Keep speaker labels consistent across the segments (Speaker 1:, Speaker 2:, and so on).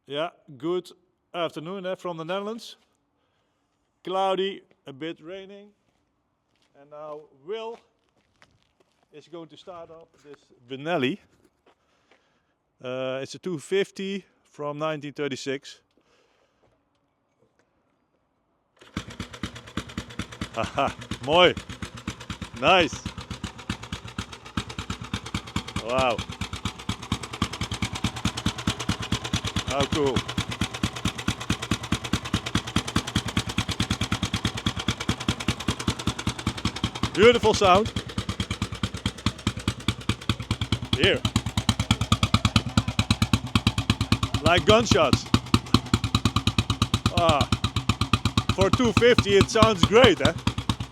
Speaker 1: Yeah, good afternoon from the Netherlands. Cloudy, a bit raining. And now Will is going to start up this Benelli. It's a 250 from 1936. Haha, mooi. Nice. Wow. How cool. Beautiful sound. Here. Like gunshots. Ah. For 250 it sounds great, eh?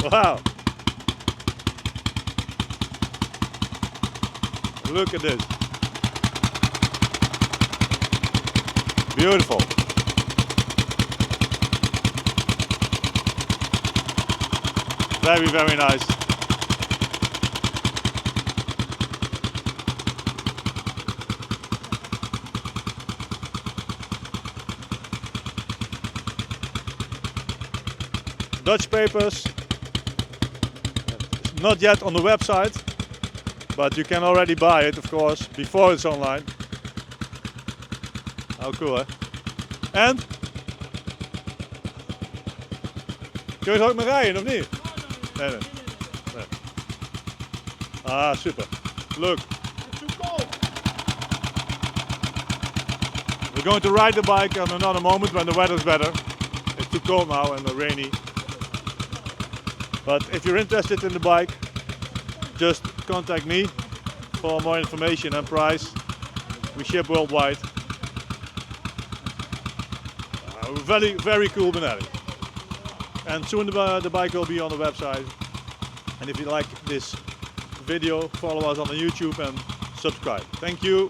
Speaker 1: Wow. Look at this. Beautiful. Very, very nice. Dutch papers. Not yet on the website, but you can already buy it, of course, before it's online. How cool, hè? En? Kun je er ook mee rijden, of niet? Nee. Ah, super. Look. We're going to ride the bike on another moment when the weather's better. It's too cold now and rainy. But if you're interested in the bike, just contact me for more information and price. We ship worldwide. Very, very cool Benelli. And soon the bike will be on the website. And if you like this video, follow us on the YouTube and subscribe. Thank you.